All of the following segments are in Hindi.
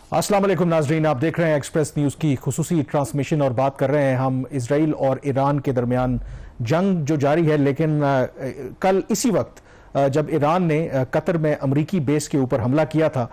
अस्सलाम वालेकुम नाजरीन, आप देख रहे हैं एक्सप्रेस न्यूज़ की खुसूसी ट्रांसमिशन और बात कर रहे हैं हम इसराइल और ईरान के दरमियान जंग जो जारी है। लेकिन कल इसी वक्त जब ईरान ने कतर में अमरीकी बेस के ऊपर हमला किया था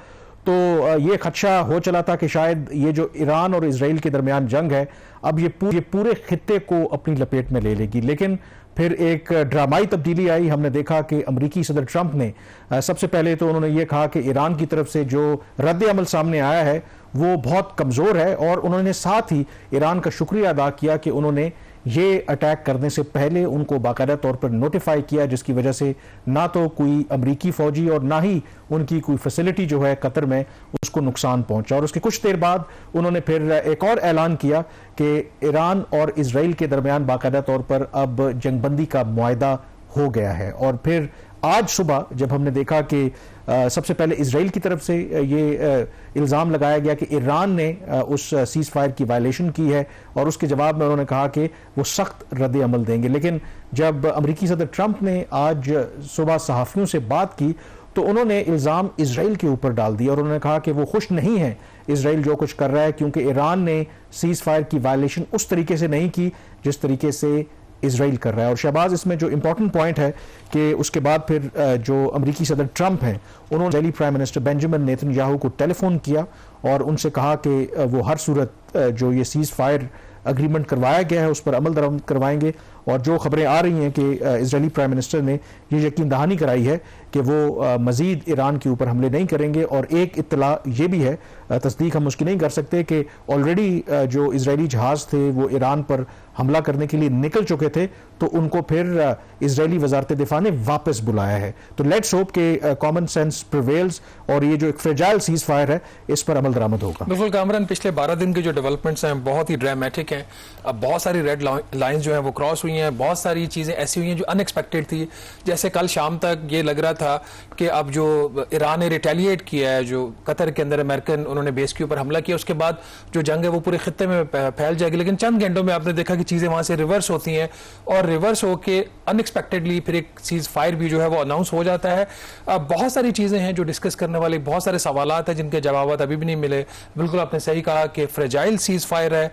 तो ये खदशा हो चला था कि शायद ये जो ईरान और इसराइल के दरमियान जंग है अब ये पूरे खित्ते को अपनी लपेट में ले लेगी। लेकिन फिर एक ड्रामाई तब्दीली आई। हमने देखा कि अमरीकी सदर ट्रंप ने सबसे पहले तो उन्होंने ये कहा कि ईरान की तरफ से जो रद्द अमल सामने आया है वो बहुत कमज़ोर है, और उन्होंने साथ ही ईरान का शुक्रिया अदा किया कि उन्होंने ये अटैक करने से पहले उनको बाकायदा तौर पर नोटिफाई किया, जिसकी वजह से ना तो कोई अमरीकी फौजी और ना ही उनकी कोई फैसिलिटी जो है कतर में उसको नुकसान पहुंचा। और उसके कुछ देर बाद उन्होंने फिर एक और ऐलान किया कि ईरान और इसराइल के दरमियान बाकायदा तौर पर अब जंगबंदी का मुआहदा हो गया है। और फिर आज सुबह जब हमने देखा कि सबसे पहले इसराइल की तरफ से ये इल्ज़ाम लगाया गया कि ईरान ने उस सीज़ फायर की वायलेशन की है, और उसके जवाब में उन्होंने कहा कि वो सख्त रद्द अमल देंगे। लेकिन जब अमरीकी सदर ट्रंप ने आज सुबह सहाफ़ियों से बात की तो उन्होंने इल्ज़ाम इसराइल के ऊपर डाल दिया, और उन्होंने कहा कि वो खुश नहीं है इसराइल जो कुछ कर रहा है, क्योंकि ईरान ने सीज़ फायर की वायलेशन उस तरीके से नहीं की जिस तरीके से इसराइल कर रहा है। और शहबाज, इसमें जो इंपॉर्टेंट पॉइंट है कि उसके बाद फिर जो अमरीकी सदर ट्रंप हैं उन्होंने Israeli prime minister Benjamin Netanyahu को टेलीफोन किया और उनसे कहा कि वो हर सूरत जो ये सीज़ फायर अग्रीमेंट करवाया गया है उस पर अमल दरामद करवाएंगे। और जो खबरें आ रही हैं कि इजरायली प्राइम मिनिस्टर ने ये यकीन दहानी कराई है कि वो मजीद ईरान के ऊपर हमले नहीं करेंगे। और एक इत्तला ये भी है, तस्दीक हम उसकी नहीं कर सकते, कि ऑलरेडी जो इजरायली जहाज़ थे वो ईरान पर हमला करने के लिए निकल चुके थे, तो उनको फिर इजरायली वजारत दिफा ने वापस बुलाया है। तो लेट्स होप कि कॉमन सेंस प्रिवेल्स और ये जो एक फ्रेजाइल सीज फायर है इस पर अमल दरामद होगा। बिल्कुल कामरान, पिछले 12 दिन के जो डेवलपमेंट्स हैं बहुत ही ड्रामेटिक हैं। अब बहुत सारी रेड लाइंस जो हैं वो क्रॉस हुई हैं, बहुत सारी चीज़ें ऐसी हुई हैं जो अनएक्सपेक्टेड थी। जैसे कल शाम तक ये लग रहा था कि अब जो ईरान ने रिटेलिएट किया है, जो कतर के अंदर अमेरिकन उन्होंने बेस के ऊपर हमला किया, उसके बाद जो जंग है वो पूरे खित्ते में फैल जाएगी। लेकिन चंद घंटों में आपने देखा कि चीज़ें वहाँ से रिवर्स होती हैं, और रिवर्स होके अनएक्सपेक्टेडली फिर एक सीज फायर भी जो है वो अनाउंस हो जाता है। अब बहुत सारी चीज़ें हैं जो डिस्कस करने वाली, बहुत सारे सवालात हैं जिनके जवाब अभी भी नहीं मिले। बिल्कुल आपने सही कहा कि फ्रेजाइल सीज फायर है,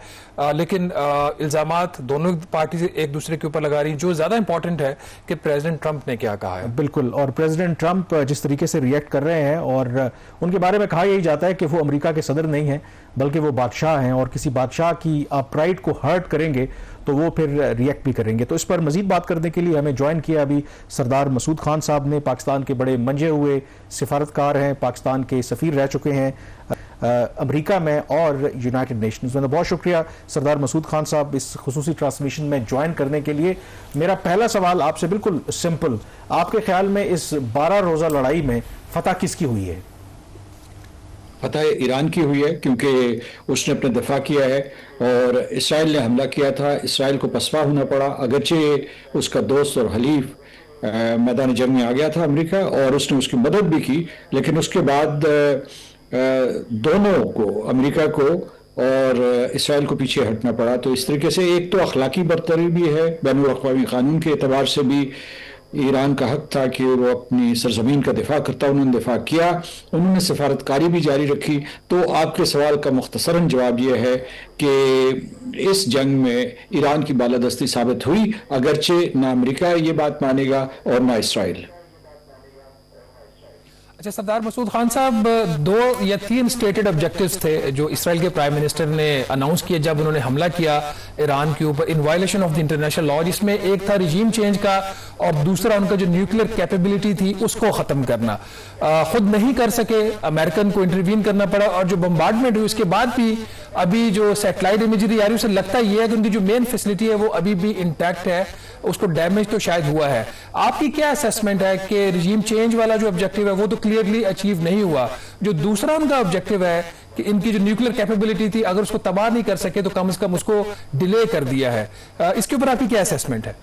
लेकिन इल्ज़ामात दोनों पार्टी एक दूसरे के ऊपर लगा रही। जो ज़्यादा इंपॉर्टेंट है कि प्रेसिडेंट ट्रंप ने क्या कहा है। बिल्कुल, और प्रेसिडेंट ट्रंप जिस तरीके से रिएक्ट कर रहे हैं, और उनके बारे में कहा यही जाता है कि वो अमेरिका के सदर नहीं है बल्कि वो बादशाह हैं, और किसी बादशाह की आप प्राइड को हर्ट करेंगे तो वो फिर रिएक्ट भी करेंगे। तो इस पर मजीद बात करने के लिए हमें ज्वाइन किया अभी सरदार मसूद खान साहब ने। पाकिस्तान के बड़े मंजे हुए सिफारतकार हैं, पाकिस्तान के सफ़ीर रह चुके हैं अमेरिका में और यूनाइटेड नेशंस में। बहुत शुक्रिया सरदार मसूद खान साहब इस खुसूसी ट्रांसमिशन में ज्वाइन करने के लिए। मेरा पहला सवाल आपसे बिल्कुल सिंपल, आपके ख्याल में इस 12 रोज़ा लड़ाई में फतह किसकी हुई है? फतह ईरान की हुई है, क्योंकि उसने अपना दफा किया है और इसराइल ने हमला किया था। इसराइल को पसपा होना पड़ा, अगरचे उसका दोस्त और हलीफ मैदान जंग में आ गया था अमेरिका, और उसने उसकी मदद भी की। लेकिन उसके बाद दोनों को, अमेरिका को और इसराइल को, पीछे हटना पड़ा। तो इस तरीके से एक तो अखलाकी बरतरी भी है, बैनुल अक़वामी कानून के एतबार से भी ईरान का हक था कि वो अपनी सरजमीन का दिफा करता, उन्होंने दिफा किया, उन्होंने सफारतकारी भी जारी रखी। तो आपके सवाल का मुख्तसरन जवाब यह है कि इस जंग में ईरान की बालादस्ती साबित हुई, अगरचे ना अमेरिका ये बात मानेगा और ना इसराइल। अच्छा सरदार मसूद खान साहब, 2 या 3 स्टेटेड ऑब्जेक्टिव्स थे जो इसराइल के प्राइम मिनिस्टर ने अनाउंस किए जब उन्होंने हमला किया ईरान के ऊपर in violation of the international law. जिसमें एक था रिजीम चेंज का, और दूसरा उनका जो न्यूक्लियर कैपेबिलिटी थी उसको खत्म करना। खुद नहीं कर सके, अमेरिकन को इंटरवीन करना पड़ा, और जो बम्बार्डमेंट हुई उसके बाद भी अभी जो सैटेलाइट इमेजरी आ रही है उससे लगता यह है कि उनकी जो मेन फैसिलिटी है वो अभी भी इंटैक्ट है, उसको डैमेज तो शायद हुआ है। आपकी क्या असेसमेंट है कि रिजीम चेंज वाला जो ऑब्जेक्टिव है वो तो क्लियरली अचीव नहीं हुआ, जो दूसरा उनका ऑब्जेक्टिव है कि इनकी जो न्यूक्लियर कैपेबिलिटी थी अगर उसको तबाह नहीं कर सके तो कम से कम उसको डिले कर दिया है, इसके ऊपर आपकी क्या असेसमेंट है?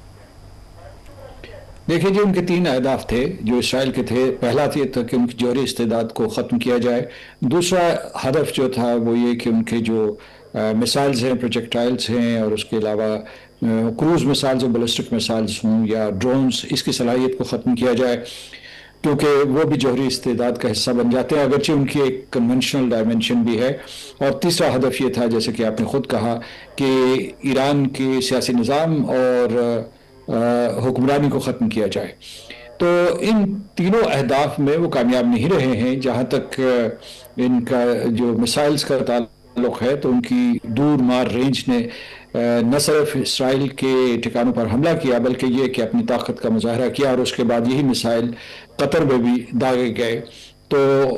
देखिए जी, उनके 3 अहदाफ थे जो इसराइल के थे। पहला था कि उनकी जौहरी इस्तेदाद को ख़त्म किया जाए। दूसरा हदफ जो था वो ये कि उनके जो मिसाइल्स हैं, प्रोजेक्टाइल्स हैं, और उसके अलावा क्रूज मिसाइल्स और बैलिस्टिक मिसाइल्स हों या ड्रोन्स, इसकी सलाहियत को ख़त्म किया जाए। क्योंकि वो भी जौहरी इस्तेदाद का हिस्सा बन जाते हैं, अगरचे उनकी एक कन्वेंशनल डायमेंशन भी है। और तीसरा हदफ ये था, जैसे कि आपने खुद कहा, कि ईरान के सियासी निज़ाम और हुक्मरानी को ख़त्म किया जाए। तो इन तीनों अहदाफ में वो कामयाब नहीं रहे हैं। जहाँ तक इनका जो मिसाइल्स का ताल्लुक है, तो उनकी दूर मार रेंज ने न सिर्फ इसराइल के ठिकानों पर हमला किया, बल्कि ये कि अपनी ताकत का मुजाहरा किया, और उसके बाद यही मिसाइल कतर में भी दागे गए। तो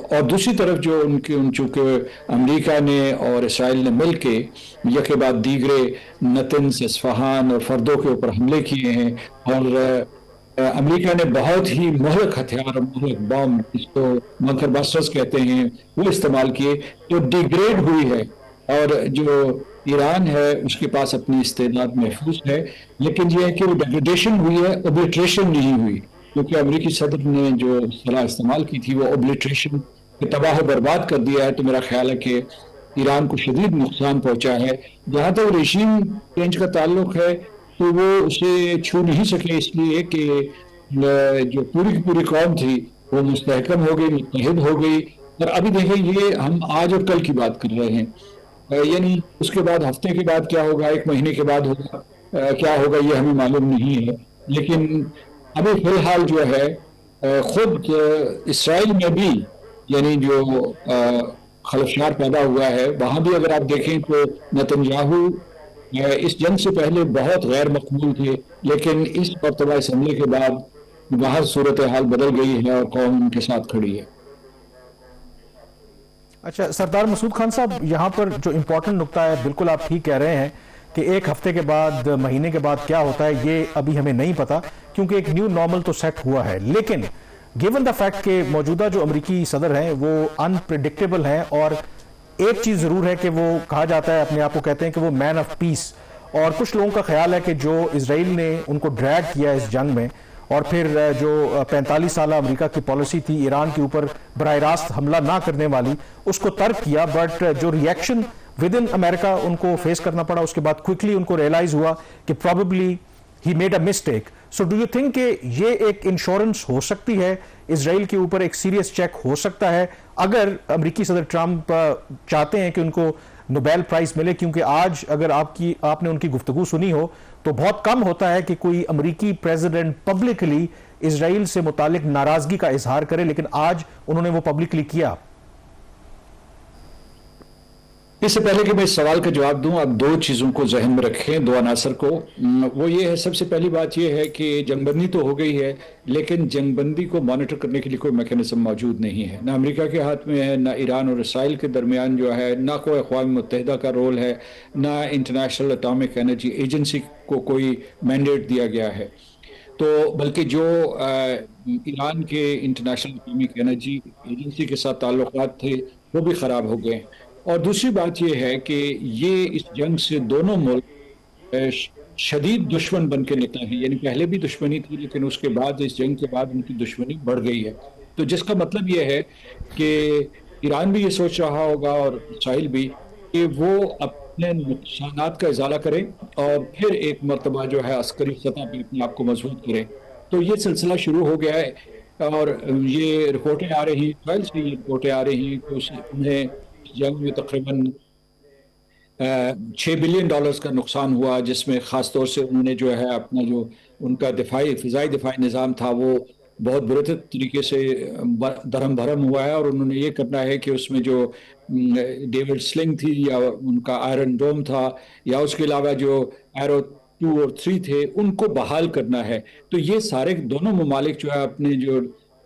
और दूसरी तरफ जो चूँकि अमेरिका ने और इसराइल ने मिल के यके बाद दीगरे नतन्स, इस्फहान और फर्दों के ऊपर हमले किए हैं, और अमेरिका ने बहुत ही मोहलक हथियार, मोहलक बम, जिसको बंकर बस्टर्स कहते हैं, वो इस्तेमाल किए, जो डिग्रेड हुई है। और जो ईरान है उसके पास अपनी इस्तेदाद महफूज है, लेकिन यह है कि वो डिग्रेडेशन हुई है, ओब्लिट्रेशन नहीं हुई। क्योंकि अमेरिकी सदर ने जो सलाह इस्तेमाल की थी वो ओब्लिट्रेशन के तबाह बर्बाद कर दिया है। तो मेरा ख्याल है कि ईरान को शदीद नुकसान पहुंचा है। जहाँ तक रेशीम चेंज का ताल्लुक है, तो वो उसे छू नहीं सके, इसलिए कि जो पूरी की पूरी कौम थी वो मुस्तहकम हो गई, मुत्तहिद हो गई। और अभी देखें, ये हम आज और कल की बात कर रहे हैं, यानी उसके बाद हफ्ते के बाद क्या होगा, एक महीने के बाद होगा, क्या होगा, ये हमें मालूम नहीं है। लेकिन अभी फिलहाल जो है खुद इसराइल में भी यानी जो खलफशार पैदा हुआ है, वहां भी अगर आप देखें तो नेतन्याहू इस जंग से पहले बहुत गैर मकबूल थे, लेकिन इस मरतबा इस हमले के बाद वहां सूरत हाल बदल गई है और कौम उनके साथ खड़ी है। अच्छा सरदार मसूद खान साहब, यहाँ पर जो इम्पोर्टेंट नुकता है, बिल्कुल आप ठीक कह रहे हैं कि एक हफ्ते के बाद, महीने के बाद क्या होता है ये अभी हमें नहीं पता, क्योंकि एक न्यू नॉर्मल तो सेट हुआ है। लेकिन गिवन द फैक्ट कि मौजूदा जो अमेरिकी सदर हैं वो अनप्रिडिक्टेबल हैं, और एक चीज जरूर है कि वो कहा जाता है, अपने आप को कहते हैं कि वो मैन ऑफ पीस, और कुछ लोगों का ख्याल है कि जो इसराइल ने उनको ड्रैग किया इस जंग में, और फिर जो 45 साल अमेरिका की पॉलिसी थी ईरान के ऊपर बराह रास्त हमला ना करने वाली, उसको तर्क किया। बट जो रिएक्शन विद इन अमेरिका उनको फेस करना पड़ा, उसके बाद क्विकली उनको रियलाइज हुआ कि probably he made a mistake. So do you think कि ये एक इंश्योरेंस हो सकती है इसराइल के ऊपर, एक सीरियस चेक हो सकता है अगर अमेरिकी सदर ट्रंप चाहते हैं कि उनको नोबेल प्राइज मिले? क्योंकि आज अगर आपने उनकी गुफ्तगू सुनी हो तो बहुत कम होता है कि कोई अमेरिकी प्रेसिडेंट पब्लिकली इसराइल से मुतालिक नाराजगी का इजहार करे, लेकिन आज उन्होंने वो पब्लिकली किया। इससे पहले कि मैं इस सवाल का जवाब दूं, आप दो चीज़ों को जहन में रखें, दो अनासर को। वो ये है, सबसे पहली बात ये है कि जंगबंदी तो हो गई है, लेकिन जंगबंदी को मॉनिटर करने के लिए कोई मैकेनिज्म मौजूद नहीं है। ना अमेरिका के हाथ में है, ना ईरान और इसराइल के दरमियान जो है, ना कोई अक़वाम मुत्तहिदा का रोल है, ना इंटरनेशनल एटॉमिक एनर्जी एजेंसी को कोई मैंडेट दिया गया है। तो बल्कि जो ईरान के इंटरनेशनल एटॉमिक एनर्जी एजेंसी के साथ ताल्लुकात थे वो भी ख़राब हो गए। और दूसरी बात यह है कि ये इस जंग से दोनों मुल्क शदीद दुश्मन बन के निकले हैं। यानी पहले भी दुश्मनी थी, लेकिन उसके बाद इस जंग के बाद उनकी दुश्मनी बढ़ गई है। तो जिसका मतलब यह है कि ईरान भी ये सोच रहा होगा और इसराइल भी, कि वो अपने नुकसानात का इजाला करें और फिर एक मरतबा जो है अस्करी सतह पर अपने आप को मजबूत करें। तो ये सिलसिला शुरू हो गया है, और ये रिपोर्टें आ रही हैं, इसराइल से ये रिपोर्टें आ रही हैं कि उन्हें जंग में तकरीबन $6 बिलियन का नुकसान हुआ, जिसमें ख़ास तौर से उन्होंने जो है अपना जो उनका फ़िज़ाई दिफाई निज़ाम था वो बहुत बुरे तरीके से दरम भरम हुआ है। और उन्होंने ये करना है कि उसमें जो डेविड स्लिंग थी या उनका आयरन डोम था, या उसके अलावा जो एरो 2 और 3 थे, उनको बहाल करना है। तो ये सारे दोनों ममालिक जो है अपने जो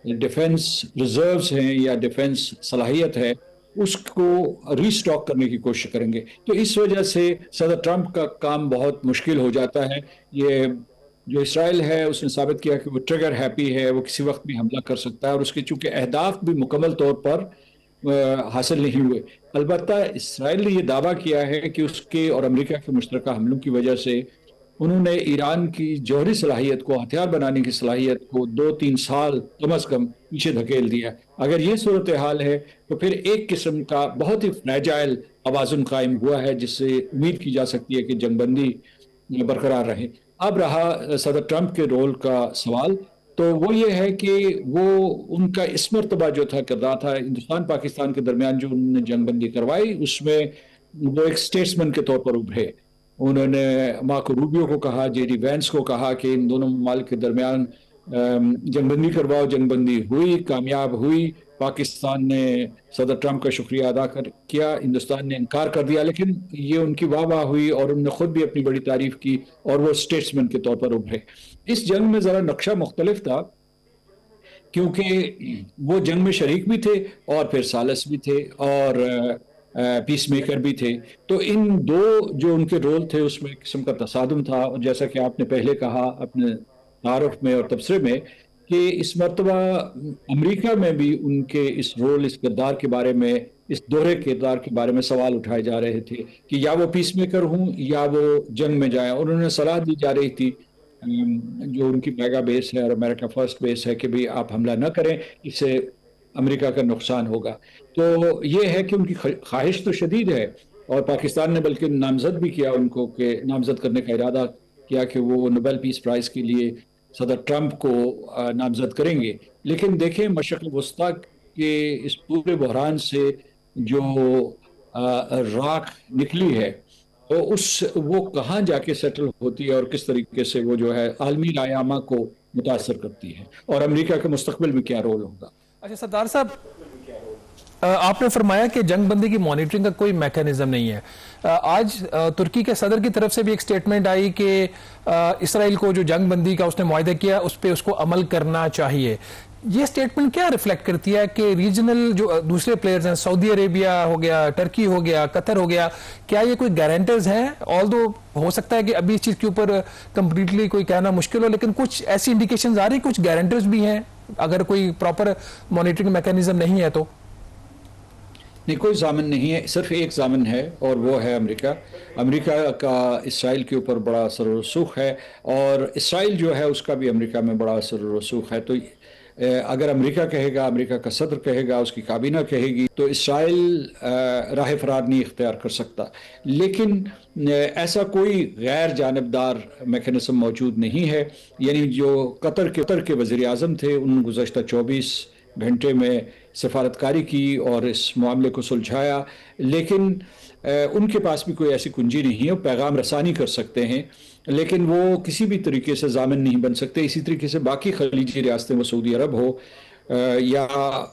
डिफेंस रिजर्व्स हैं या डिफेंस सलाहियत है उसको रीस्टॉक करने की कोशिश करेंगे। तो इस वजह से सदर ट्रंप का काम बहुत मुश्किल हो जाता है। ये जो इसराइल है उसने साबित किया कि वो ट्रिगर हैप्पी है, वो किसी वक्त भी हमला कर सकता है, और उसके चूंकि अहदाफ भी मुकम्मल तौर पर हासिल नहीं हुए। अलबत्ता इसराइल ने यह दावा किया है कि उसके और अमेरिका के मुश्तरका हमलों की वजह से उन्होंने ईरान की जौहरी सलाहियत को, हथियार बनाने की सलाहियत को 2-3 साल कम अज़ कम पीछे धकेल दिया। अगर ये सूरत हाल है तो फिर एक किस्म का बहुत ही फ्रैजाइल तवाज़ुन कायम हुआ है, जिससे उम्मीद की जा सकती है कि जंगबंदी बरकरार रहे। अब रहा सदर ट्रंप के रोल का सवाल, तो वो ये है कि वो उनका इस मर्तबा जो था किरदार था हिंदुस्तान पाकिस्तान के दरमियान जो उन्होंने जंगबंदी करवाई, उसमें वो एक स्टेट्समैन के तौर पर उभरे। उन्होंने मार्को रूबियो को कहा, जेडी वैंस को कहा कि इन दोनों ममालिक के दरमियान जंगबंदी करवाओ। जंगबंदी हुई, कामयाब हुई। पाकिस्तान ने सदर ट्रंप का शुक्रिया अदा किया, हिंदुस्तान ने इनकार कर दिया, लेकिन ये उनकी वाह वाह हुई और उन्होंने खुद भी अपनी बड़ी तारीफ की और वो स्टेट्समैन के तौर पर उभरे। इस जंग में ज़रा नक्शा मुख्तलिफ था, क्योंकि वो जंग में शरीक भी थे और फिर सालस भी थे और पीस मेकर भी थे। तो इन दो जो उनके रोल थे उसमें एक किस्म का तसादुम था। और जैसा कि आपने पहले कहा अपने तारुफ में और तबसरे में कि इस मरतबा अमेरिका में भी उनके इस रोल, इस किरदार के बारे में, इस दोहरे किरदार के बारे में सवाल उठाए जा रहे थे कि या वो पीस मेकर हूँ या वो जंग में जाए। और उन्हें सलाह दी जा रही थी, जो उनकी मेगा बेस है और अमेरिका फर्स्ट बेस है, कि भाई आप हमला न करें, इससे अमेरिका का नुकसान होगा। तो ये है कि उनकी ख्वाहिश तो शदीद है और पाकिस्तान ने बल्कि नामजद भी किया उनको, कि नामजद करने का इरादा किया कि वो नोबेल पीस प्राइज़ के लिए सदर ट्रंप को नामजद करेंगे। लेकिन देखें मशरक़ वस्ता के इस पूरे बहरान से जो राख निकली है तो वो कहाँ जाके सेटल होती है और किस तरीके से वो जो है आलमी लायामा को मुतासर करती है और अमेरिका के मुस्तकबिल में क्या रोल होगा। अच्छा सरदार साहब, आपने फरमाया कि जंगबंदी की मॉनिटरिंग का कोई मैकेनिज्म नहीं है। आज तुर्की के सदर की तरफ से भी एक स्टेटमेंट आई कि इसराइल को जो जंगबंदी का उसने मुआहदा किया उस पर उसको अमल करना चाहिए। ये स्टेटमेंट क्या रिफ्लेक्ट करती है कि रीजनल जो दूसरे प्लेयर्स हैं, सऊदी अरेबिया हो गया, टर्की हो गया, कतर हो गया, क्या ये कोई गारंटर्स हैं? ऑल्दो हो सकता है कि अभी इस चीज़ के ऊपर कंप्लीटली कोई कहना मुश्किल हो, लेकिन कुछ ऐसी इंडिकेशंस आ रही, कुछ गारंटर्स भी हैं अगर कोई प्रॉपर मॉनिटरिंग मैकेनिज्म नहीं है तो? नहीं, कोई जामिन नहीं है, सिर्फ एक जामिन है और वो है अमेरिका। अमेरिका का इसराइल के ऊपर बड़ा असर रसूख है और इसराइल जो है उसका भी अमेरिका में बड़ा असर रसूख है। तो अगर अमेरिका कहेगा, अमेरिका का सदर कहेगा, उसकी काबीना कहेगी, तो इसराइल राह फरार नहीं इख्तियार कर सकता। लेकिन ऐसा कोई गैर जानबदार मैकेनिज्म मौजूद नहीं है। यानी जो कतर के वज़ीर आज़म थे, उन्होंने गुज़श्ता 24 घंटे में सफारतकारी की और इस मामले को सुलझाया, लेकिन उनके पास भी कोई ऐसी कुंजी नहीं है। वो पैगाम रसानी कर सकते हैं लेकिन वो किसी भी तरीके से जामिन नहीं बन सकते। इसी तरीके से बाकी खलीजी रियासतें, वो सऊदी अरब हो या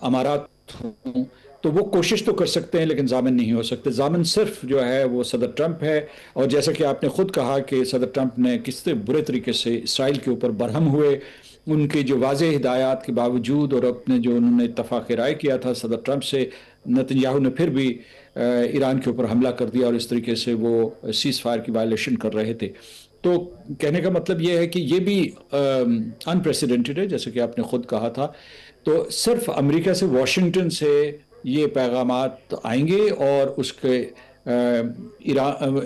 अमारात हो, तो वो कोशिश तो कर सकते हैं लेकिन जामिन नहीं हो सकते। जामिन सिर्फ जो है वो सदर ट्रंप है। और जैसा कि आपने खुद कहा कि सदर ट्रंप ने किस बुरे तरीके से इसराइल के ऊपर बरहम हुए, उनके जो वाज़ेह हिदायत के बावजूद और अपने जो उन्होंने इत्तफाक़ राय किया था सदर ट्रंप से, नेतन्याहू ने फिर भी ईरान के ऊपर हमला कर दिया और इस तरीके से वो सीज़ फायर की वायलेशन कर रहे थे। तो कहने का मतलब ये है कि ये भी अनप्रेसिडेंटेड है, जैसे कि आपने खुद कहा था। तो सिर्फ अमेरिका से, वाशिंगटन से ये पैगामात आएंगे और उसके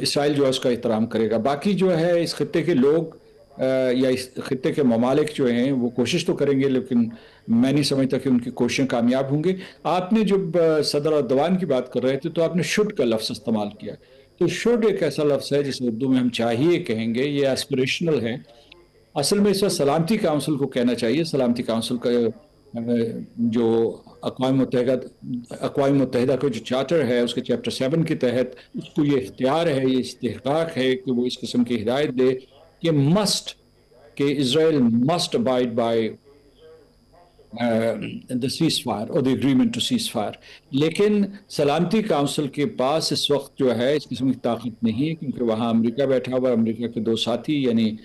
इसराइल जो है उसका एहतराम करेगा। बाकी जो है इस खत्ते के लोग या इस खत्ते के ममालिक जो हैं वो कोशिश तो करेंगे, लेकिन मैं नहीं समझता कि उनकी कोशिशें कामयाब होंगी। आपने जब सदर अर्दवान की बात कर रहे थे तो आपने शुड का लफ्ज़ इस्तेमाल किया। तो शुड एक ऐसा लफ्ज़ है जिसे उर्दू में हम चाहिए कहेंगे, ये एस्पिरेशनल है। असल में इस वक्त सलामती काउंसिल को कहना चाहिए। सलामती काउंसिल का जो अक़वाम मुत्तहिदा का जो चार्टर है उसके चैप्टर 7 के तहत उसको ये इख्तियार है, ये इस्तेहक़ाक़ है कि वो इस किस्म की हिदायत दे कि Israel must abide by the ceasefire और the agreement to ceasefire. लेकिन सलामती काउंसिल के पास इस वक्त जो है इस किस्म की ताकत नहीं है, क्योंकि वहाँ अमेरिका बैठा हुआ, अमेरिका के दो साथी यानी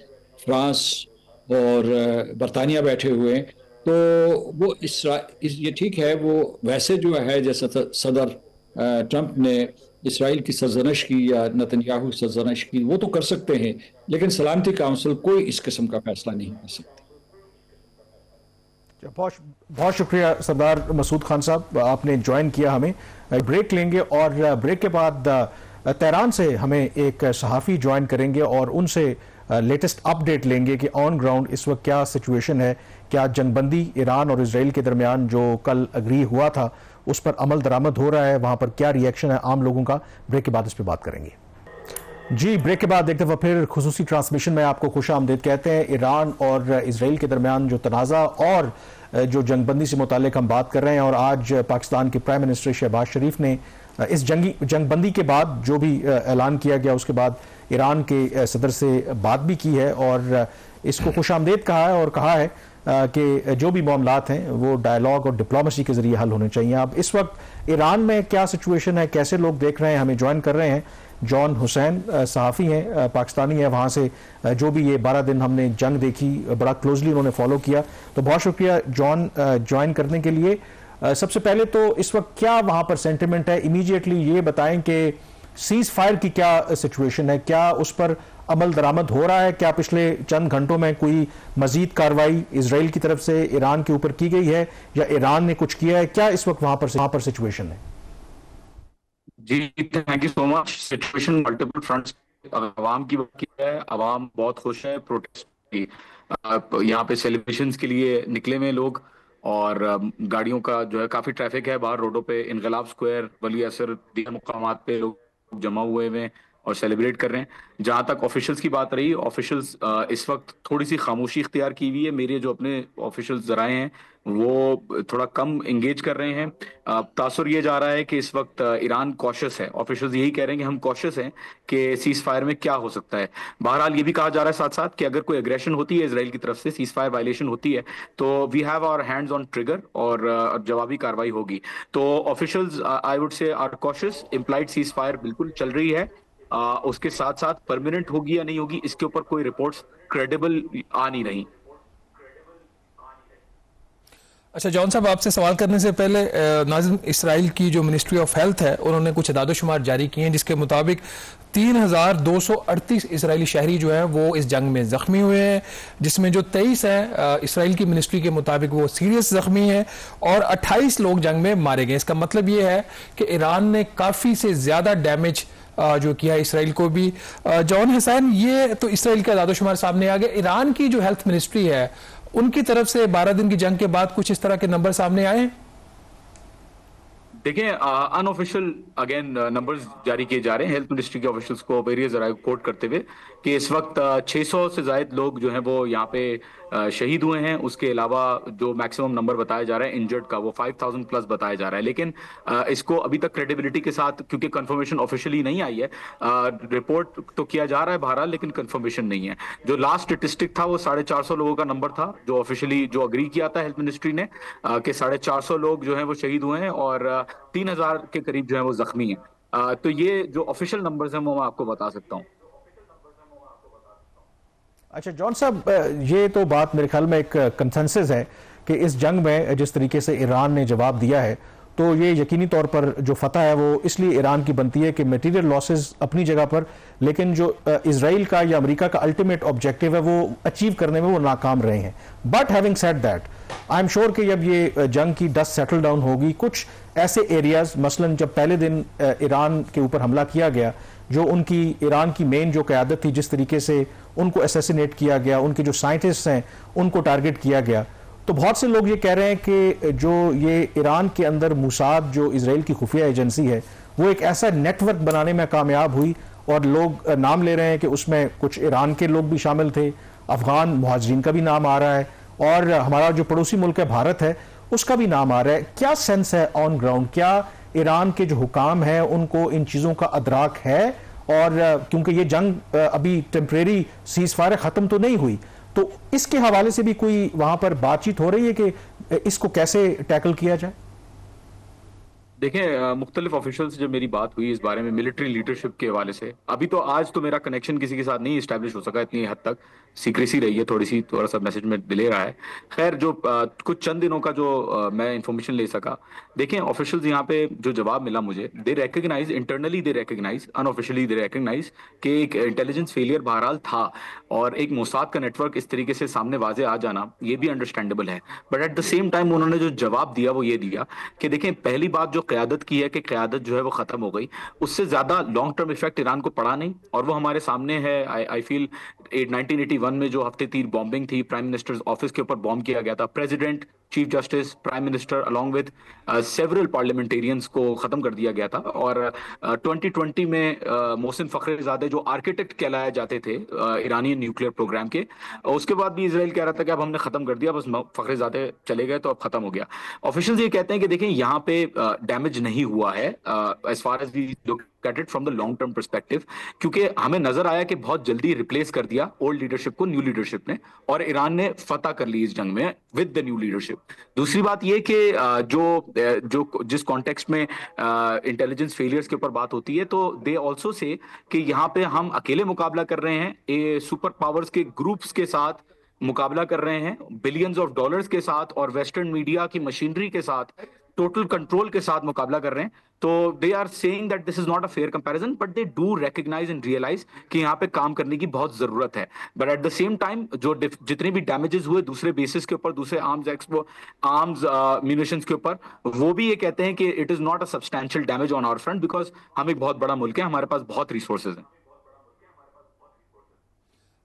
फ्रांस और बरतानिया बैठे हुए हैं। तो वो ये ठीक है, वो वैसे जो है जैसा सदर ट्रंप ने इसराइल की सरजनश की या नेतन्याहू की सरजनश की, वो तो कर सकते हैं, लेकिन सलामती काउंसिल कोई इस किस्म का फैसला नहीं कर सकती। बहुत शुक्रिया सरदार मसूद खान साहब, आपने ज्वाइन किया हमें। ब्रेक लेंगे और ब्रेक के बाद तेहरान से हमें एक सहाफ़ी ज्वाइन करेंगे और उनसे लेटेस्ट अपडेट लेंगे कि ऑन ग्राउंड इस वक्त क्या सिचुएशन है, क्या जंगबंदी ईरान और इजराइल के दरमियान जो कल अग्री हुआ था उस पर अमल दरामद हो रहा है, वहां पर क्या रिएक्शन है आम लोगों का। ब्रेक के बाद इस पर बात करेंगे। जी, ब्रेक के बाद एक दफ़ा फिर खुसूसी ट्रांसमिशन में आपको खुश आमदीद कहते हैं। ईरान और इसराइल के दरमियान जो तनाज़ा और जो जंगबंदी से मुतालिक हम बात कर रहे हैं, और आज पाकिस्तान के प्राइम मिनिस्टर शहबाज शरीफ ने इस जंगबंदी के बाद जो भी ऐलान किया गया, उसके बाद ईरान के सदर से बात भी की है और इसको खुश आमदीद कहा है और कहा है कि जो भी मामलात हैं वो डायलॉग और डिप्लोमेसी के जरिए हल होने चाहिए। अब इस वक्त ईरान में क्या सिचुएशन है, कैसे लोग देख रहे हैं, हमें ज्वाइन कर रहे हैं जॉन हुसैन, सहाफ़ी हैं, पाकिस्तानी है, वहाँ से जो भी ये 12 दिन हमने जंग देखी बड़ा क्लोजली उन्होंने फॉलो किया, तो बहुत शुक्रिया जॉन ज्वाइन करने के लिए। सबसे पहले तो इस वक्त क्या वहाँ पर सेंटिमेंट है, इमीडिएटली ये बताएं कि सीज फायर की क्या सिचुएशन है, क्या उस पर अमल दरामद हो रहा है, क्या पिछले चंद घंटों में कोई मजीद कार्रवाई इजराइल की तरफ से ईरान के ऊपर की गई है या ईरान ने कुछ किया है, क्या इस वक्त वहाँ पर सिचुएशन है? जी, thank you so much. Situation multiple fronts. अवाम की बात की है, अवाम बहुत खुश है। प्रोटेस्ट की यहाँ पे सेलिब्रेशंस के लिए निकले हुए लोग, और गाड़ियों का जो है काफी ट्रैफिक है बाहर रोडों पे। इनकलाब स्क्वायर, वली असर, दीगर मुकामात पे लोग जमा हुए हैं और सेलिब्रेट कर रहे हैं। जहां तक ऑफिशियल्स की बात रही, ऑफिशियल्स इस वक्त थोड़ी सी खामोशी इख्तियार की हुई है। मेरे जो अपने ऑफिशियल्स जराए हैं वो थोड़ा कम एंगेज कर रहे हैं। तासुर ये जा रहा है कि इस वक्त ईरान कॉशियस है। ऑफिशियल्स यही कह रहे हैं कि हम कॉशियस हैं कि सीज फायर में क्या हो सकता है। बहरहाल ये भी कहा जा रहा है साथ साथ कि अगर कोई एग्रेशन होती है इसराइल की तरफ से, सीज फायर वायलेशन होती है, तो we have our hands on trigger और जवाबी कार्रवाई होगी। तो officials I would say are cautious. Implied cease fire बिल्कुल चल रही है। उसके साथ साथ परमानेंट होगी या नहीं होगी, इसके ऊपर कोई रिपोर्ट्स क्रेडिबल आ नहीं रही। अच्छा जॉन साहब, आपसे सवाल करने से पहले नाज़िम, इसराइल की जो मिनिस्ट्री ऑफ हेल्थ है उन्होंने कुछ अदाद-ओ-शुमार जारी किए हैं जिसके मुताबिक 3238 इसराइली शहरी जो है वो इस जंग में जख्मी हुए हैं, जिसमें जो 23 हैं इसराइल की मिनिस्ट्री के मुताबिक वो सीरियस जख्मी हैं और 28 लोग जंग में मारे गए। इसका मतलब ये है कि ईरान ने काफ़ी से ज़्यादा डैमेज जो किया इसराइल को भी। जॉन हुसैन, ये तो इसराइल का अदाद-ओ-शुमार सामने आ गया। ईरान की जो हेल्थ मिनिस्ट्री है उनकी तरफ से 12 दिन की जंग के बाद कुछ इस तरह के नंबर सामने आए हैं? देखिए, अनऑफिशियल अगेन नंबर्स जारी किए जा रहे हैं हेल्थ मिनिस्ट्री के ऑफिशियल्स को वेरियस जराए कोट करते हुए कि इस वक्त 600 से ज्यादा लोग जो हैं वो यहाँ पे शहीद हुए हैं। उसके अलावा जो मैक्सिमम नंबर बताया जा रहा है इंजर्ड का, वो 5000 प्लस बताया जा रहा है। लेकिन इसको अभी तक क्रेडिबिलिटी के साथ, क्योंकि कंफर्मेशन ऑफिशियली नहीं आई है, रिपोर्ट तो किया जा रहा है बहरहाल, लेकिन कंफर्मेशन नहीं है। जो लास्ट स्टेटिस्टिक था वो 450 लोगों का नंबर था जो ऑफिशियली जो अग्री किया था हेल्थ मिनिस्ट्री ने, कि 450 लोग जो है वो शहीद हुए हैं और 3000 के करीब जो है वो जख्मी हैं। तो ये जो ऑफिशियल नंबर्स हैं वो मैं आपको बता सकता हूँ। अच्छा जॉन साहब, ये तो बात मेरे ख्याल में एक कंसेंसस है कि इस जंग में जिस तरीके से ईरान ने जवाब दिया है, तो ये यकीनी तौर पर जो फतह है वो इसलिए ईरान की बनती है कि मटेरियल लॉसेस अपनी जगह पर, लेकिन जो इजराइल का या अमेरिका का अल्टीमेट ऑब्जेक्टिव है वो अचीव करने में वो नाकाम रहे हैं। But having said that, I am sure कि जब ये जंग की डस्ट सेटल डाउन होगी, कुछ ऐसे एरियाज, मसलन जब पहले दिन ईरान के ऊपर हमला किया गया, जो उनकी ईरान की मेन जो क़यादत थी, जिस तरीके से उनको असैसिनेट किया गया, उनके जो साइंटिस्ट हैं उनको टारगेट किया गया, तो बहुत से लोग ये कह रहे हैं कि जो ये ईरान के अंदर मुसाद जो इजराइल की खुफिया एजेंसी है वो एक ऐसा नेटवर्क बनाने में कामयाब हुई, और लोग नाम ले रहे हैं कि उसमें कुछ ईरान के लोग भी शामिल थे, अफगान मुहाजिरीन का भी नाम आ रहा है, और हमारा जो पड़ोसी मुल्क है भारत है उसका भी नाम आ रहा है। क्या सेंस है ऑन ग्राउंड, क्या ईरान के जो हुकाम है उनको इन चीज़ों का अदराक है? और क्योंकि ये जंग अभी टेम्परेरी सीज फायर खत्म तो नहीं हुई, तो इसके हवाले से भी कोई वहां पर बातचीत हो रही है कि इसको कैसे टैकल किया जाए? देखें, मुख्तलिफ ऑफिशियल्स जब मेरी बात हुई इस बारे में मिलिट्री लीडरशिप के हवाले से, अभी तो आज तो मेरा कनेक्शन किसी के साथ नहीं इस्टेब्लिश हो सका, इतनी हद तक सीक्रेसी रही है, थोड़ा सा मैसेज में डिले रहा है। खैर, जो कुछ चंद दिनों का जो मैं इंफॉर्मेशन ले सका, देखें ऑफिशियल्स यहाँ पे जो जवाब मिला मुझे, दे रिकग्नाइज इंटरनली, दे रिकग्नाइज, अनऑफिशियली दे रिकग्नाइज कि एक इंटेलिजेंस फेलियर बहरहाल था, और एक मोसाद का नेटवर्क इस तरीके से सामने वाजे आ जाना ये भी अंडरस्टैंडेबल है। But at the same time उन्होंने जो जवाब दिया वो ये दिया कि देखें, पहली बात जो क़यादत की है कि क़यादत जो है वो खत्म हो गई, उससे ज्यादा लॉन्ग टर्म इफेक्ट ईरान को पड़ा नहीं, और वो हमारे सामने है। आई फील 1981 में जो हफ्ते तीर बॉम्बिंग थी, प्राइम मिनिस्टर्स ऑफिस के ऊपर बॉम्ब किया गया था, president chief justice, prime minister along with several parliamentarians को खत्म कर दिया गया था। और 2020 में मोहसिन फखरीजादे जो आर्किटेक्ट कहलाए जाते थे ईरानी न्यूक्लियर प्रोग्राम के, उसके बाद भी इसराइल कह रहा था कि अब हमने खत्म कर दिया, बस फखरीजादे चले गए तो अब खत्म हो गया। ऑफिशियल्स ये कहते हैं कि देखें यहाँ पे डैमेज नहीं हुआ है as far as we look at it from the long term perspective, क्योंकि हमें नजर आया कि बहुत जल्दी रिप्लेस कर दिया ओल्ड लीडरशिप को न्यू लीडरशिप ने, और ईरान ने फतह कर ली इस जंग में विद द न्यू लीडरशिप। दूसरी बात ये कि जिस कॉन्टेक्स्ट में इंटेलिजेंस फेलियर्स के ऊपर बात होती है, तो दे ऑल्सो से कि यहाँ पे हम अकेले मुकाबला कर रहे हैं सुपर पावर्स के ग्रुप्स के साथ, मुकाबला कर रहे हैं बिलियंस ऑफ डॉलर्स के साथ और वेस्टर्न मीडिया की मशीनरी के साथ, टोटल कंट्रोल के साथ मुकाबला कर रहे हैं। तो they are saying that this is not a fair comparison, but they do recognize and realize कि यहाँ पे काम करने की बहुत जरूरत है। But at the same time जो जितने भी डैमेजेस हुए दूसरे बेसिस के ऊपर, दूसरे आर्म्स म्यूनिशंस के ऊपर, वो भी ये कहते हैं कि it is not a substantial damage on our front, because हम एक बहुत बड़ा मुल्क है, हमारे पास बहुत रिसोर्सेज हैं।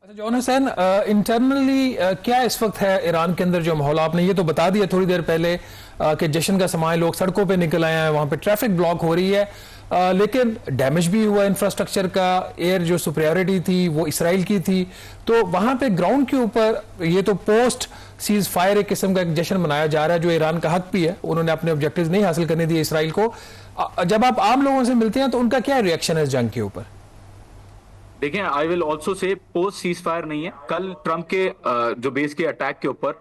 जॉन हुसैन, इंटरनली क्या इस वक्त है ईरान के अंदर जो माहौल, आपने ये तो बता दिया थोड़ी देर पहले कि जश्न का समाए, लोग सड़कों पे निकल आए हैं, वहां पे ट्रैफिक ब्लॉक हो रही है, लेकिन डैमेज भी हुआ इंफ्रास्ट्रक्चर का, एयर जो सुपरियॉरिटी थी वो इसराइल की थी। तो वहां पे ग्राउंड के ऊपर ये तो पोस्ट सीज फायर एक किस्म का एक जश्न मनाया जा रहा है, जो ईरान का हक भी है, उन्होंने अपने ऑब्जेक्टिव्स नहीं हासिल करने दिए इसराइल को। जब आप आम लोगों से मिलते हैं तो उनका क्या रिएक्शन है इस जंग के ऊपर? देखें, I will also say post cease fire नहीं है। कल ट्रंप के जो बेस के अटैक के ऊपर,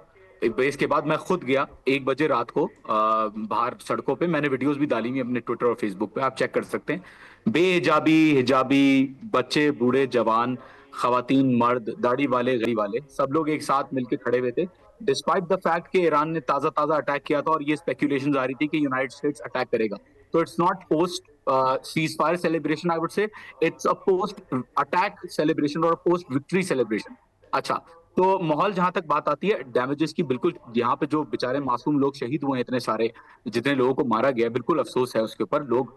बेस के बाद मैं खुद गया 1 बजे रात को बाहर सड़कों पे, मैंने वीडियोस भी डाली हुई अपने ट्विटर और फेसबुक पे, आप चेक कर सकते हैं। बेहिजाबी, हिजाबी, बच्चे, बूढ़े, जवान, खवातीन, मर्द, दाढ़ी वाले, गरीब वाले, सब लोग एक साथ मिलकर खड़े हुए थे, डिस्पाइट द फैक्ट कि ईरान ने ताजा अटैक किया था और ये स्पेकुलेशंस आ रही थी कि यूनाइटेड स्टेट्स अटैक करेगा। तो it's not post ceasefire celebration, I would say it's a post attack celebration और post victory celebration। अच्छा, तो माहौल जहां तक बात आती है डैमेजेस की, बिल्कुल यहाँ पे जो बेचारे मासूम लोग शहीद हुए हैं, इतने सारे जितने लोगों को मारा गया, बिल्कुल अफसोस है उसके ऊपर, लोग